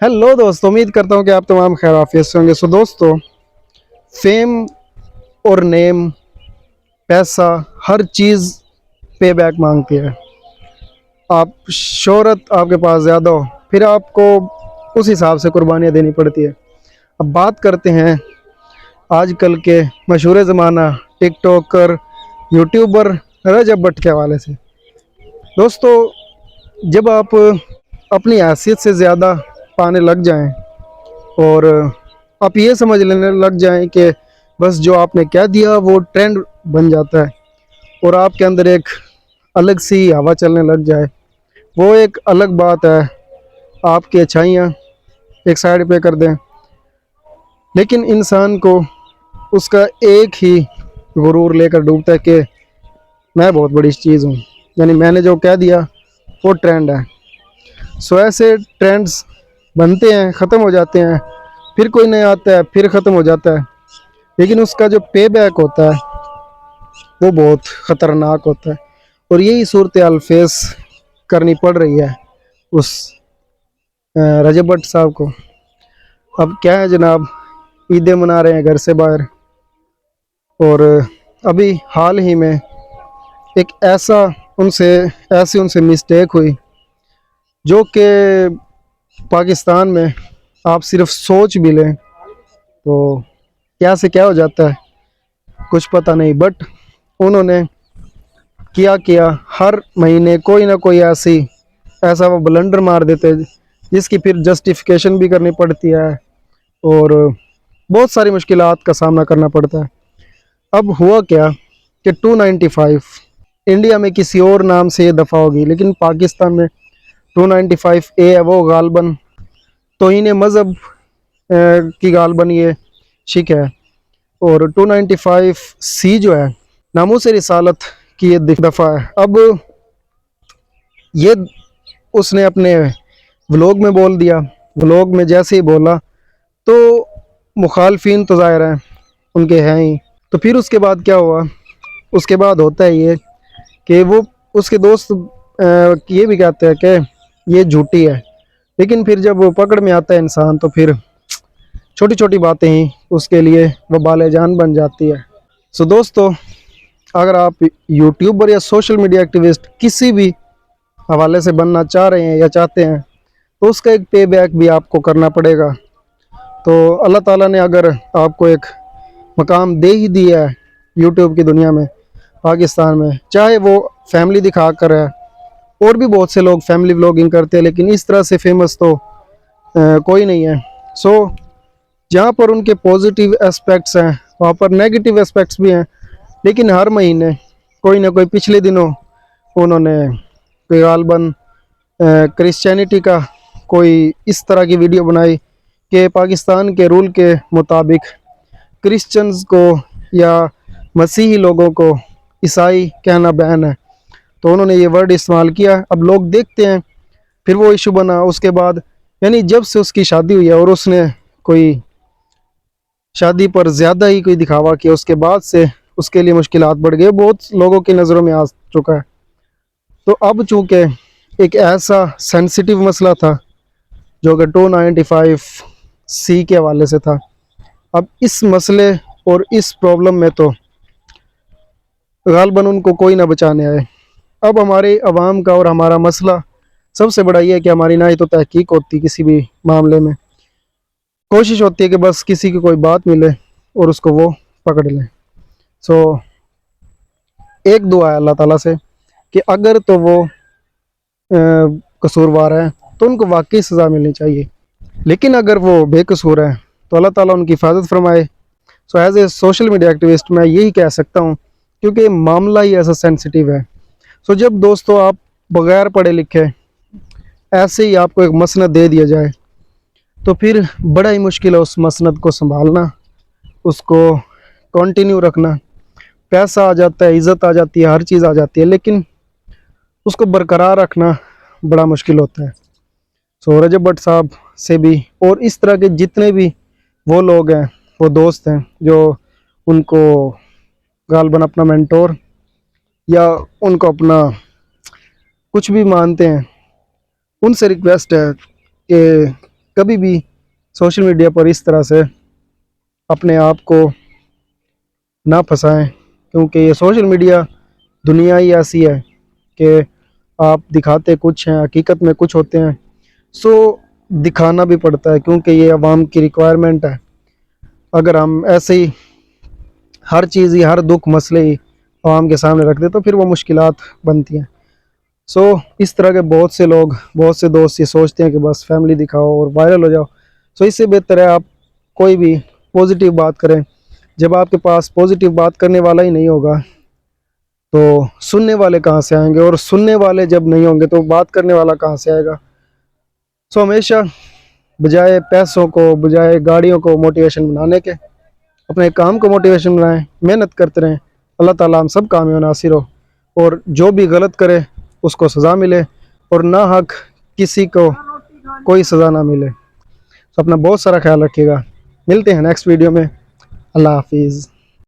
Hello दोस्तों, उम्मीद करता हूँ कि आप तमाम खैर आफियत से होंगे। दोस्तों, फेम और नेम, पैसा, हर चीज़ पे बैक मांगती है। आप शोहरत आपके पास ज़्यादा हो, फिर आपको उस हिसाब से कुर्बानियाँ देनी पड़ती है। अब बात करते हैं आजकल के मशहूर ज़माना टिकटॉकर, यूट्यूबर रजब भट्ट के हवाले से। दोस्तों, जब आप अपनी हैसियत से ज़्यादा पाने लग जाएं और आप ये समझ लेने लग जाएं कि बस जो आपने कह दिया वो ट्रेंड बन जाता है और आपके अंदर एक अलग सी हवा चलने लग जाए, वो एक अलग बात है। आपकी अच्छाइयाँ एक साइड पे कर दें, लेकिन इंसान को उसका एक ही गुरूर लेकर डूबता है कि मैं बहुत बड़ी चीज़ हूँ, यानी मैंने जो कह दिया वो ट्रेंड है। सो ऐसे ट्रेंड्स बनते हैं, ख़त्म हो जाते हैं, फिर कोई नया आता है, फिर ख़त्म हो जाता है। लेकिन उसका जो पे बैक होता है वो बहुत ख़तरनाक होता है और यही सूरत हाल फेस करनी पड़ रही है उस रजब भट्ट साहब को। अब क्या है जनाब, ईदें मना रहे हैं घर से बाहर, और अभी हाल ही में एक उनसे मिस्टेक हुई जो कि पाकिस्तान में आप सिर्फ सोच भी लें तो क्या से क्या हो जाता है कुछ पता नहीं। बट उन्होंने किया हर महीने कोई ना कोई ऐसा वो ब्लंडर मार देते हैं जिसकी फिर जस्टिफिकेशन भी करनी पड़ती है और बहुत सारी मुश्किलात का सामना करना पड़ता है। अब हुआ क्या कि 295 इंडिया में किसी और नाम से ये दफ़ा होगी, लेकिन पाकिस्तान में 295A है, वो गालबन तौहीन मज़हब की गालबन ये शिक है। और 295C जो है नामूस रिसालत की ये दफ़ा है। अब ये उसने अपने व्लॉग में बोल दिया। व्लॉग में जैसे ही बोला तो मुखालफिन तो ज़ाहिर हैं उनके हैं ही। तो फिर उसके बाद क्या हुआ, उसके बाद होता है ये कि वो उसके दोस्त ये भी कहते हैं कि ये झूठी है, लेकिन फिर जब वो पकड़ में आता है इंसान तो फिर छोटी छोटी बातें ही उसके लिए वबाल जान बन जाती है। सो दोस्तों, अगर आप यूट्यूबर या सोशल मीडिया एक्टिविस्ट किसी भी हवाले से बनना चाह रहे हैं या चाहते हैं तो उसका एक पे बैक भी आपको करना पड़ेगा। तो अल्लाह ताला ने अगर आपको एक मकाम दे ही दिया है यूट्यूब की दुनिया में, पाकिस्तान में, चाहे वो फैमिली दिखा कर है, और भी बहुत से लोग फैमिली व्लॉगिंग करते हैं, लेकिन इस तरह से फेमस तो कोई नहीं है। सो जहाँ पर उनके पॉजिटिव एस्पेक्ट्स हैं वहाँ पर नेगेटिव एस्पेक्ट्स भी हैं। लेकिन हर महीने कोई ना कोई, पिछले दिनों उन्होंने कोई गालबन क्रिश्चियनिटी का कोई इस तरह की वीडियो बनाई कि पाकिस्तान के रूल के मुताबिक क्रिश्चियंस को या मसीही लोगों को ईसाई कहना बैन है। तो उन्होंने ये वर्ड इस्तेमाल किया। अब लोग देखते हैं, फिर वो इशू बना। उसके बाद यानी जब से उसकी शादी हुई है और उसने कोई शादी पर ज़्यादा ही कोई दिखावा किया, उसके बाद से उसके लिए मुश्किलात बढ़ गई, बहुत लोगों की नज़रों में आ चुका है। तो अब चूँकि एक ऐसा सेंसिटिव मसला था जो कि 295C के हवाले से था, अब इस मसले और इस प्रॉब्लम में तो गालबन उनको कोई ना बचाने आए। अब हमारे अवाम का और हमारा मसला सबसे बड़ा ये है कि हमारी ना ही तो तहकीक होती किसी भी मामले में, कोशिश होती है कि बस किसी की कोई बात मिले और उसको वो पकड़ लें। सो एक दुआ है अल्लाह ताला से कि अगर तो वो कसूरवार है तो उनको वाकई सज़ा मिलनी चाहिए, लेकिन अगर वो बेकसूर है तो अल्लाह ताला उनकी हिफाजत फरमाए। So as a social media activist मैं यही कह सकता हूँ, क्योंकि मामला ही ऐसा सेंसिटिव है। सो जब दोस्तों आप बग़ैर पढ़े लिखे ऐसे ही आपको एक मसनद दे दिया जाए तो फिर बड़ा ही मुश्किल है उस मसनद को संभालना, उसको कंटिन्यू रखना। पैसा आ जाता है, इज़्ज़त आ जाती है, हर चीज़ आ जाती है, लेकिन उसको बरकरार रखना बड़ा मुश्किल होता है। सो रजब भट्ट साहब से भी और इस तरह के जितने भी वो लोग हैं, वो दोस्त हैं जो उनको गालबन अपना मेंटोर या उनको अपना कुछ भी मानते हैं, उनसे रिक्वेस्ट है कि कभी भी सोशल मीडिया पर इस तरह से अपने आप को ना फंसाएं, क्योंकि ये सोशल मीडिया दुनिया ही ऐसी है कि आप दिखाते कुछ हैं, हकीकत में कुछ होते हैं। सो दिखाना भी पड़ता है, क्योंकि ये आवाम की रिक्वायरमेंट है। अगर हम ऐसे ही हर चीज़ ही, हर दुख मसले ही आवाम के सामने रख दे तो फिर वो मुश्किलात बनती हैं। सो इस तरह के बहुत से लोग, बहुत से दोस्त ये सोचते हैं कि बस फैमिली दिखाओ और वायरल हो जाओ। सो इससे बेहतर है आप कोई भी पॉजिटिव बात करें। जब आपके पास पॉजिटिव बात करने वाला ही नहीं होगा तो सुनने वाले कहाँ से आएंगे, और सुनने वाले जब नहीं होंगे तो बात करने वाला कहाँ से आएगा। सो हमेशा बजाय पैसों को, बजाय गाड़ियों को मोटिवेशन बनाने के, अपने काम को मोटिवेशन बनाएं, मेहनत करते रहें। अल्लाह ताला हम सब काम में नासिर हो, और जो भी गलत करे उसको सज़ा मिले, और ना हक किसी को कोई सज़ा ना मिले। तो अपना बहुत सारा ख्याल रखिएगा। मिलते हैं नेक्स्ट वीडियो में। अल्लाह हाफिज़।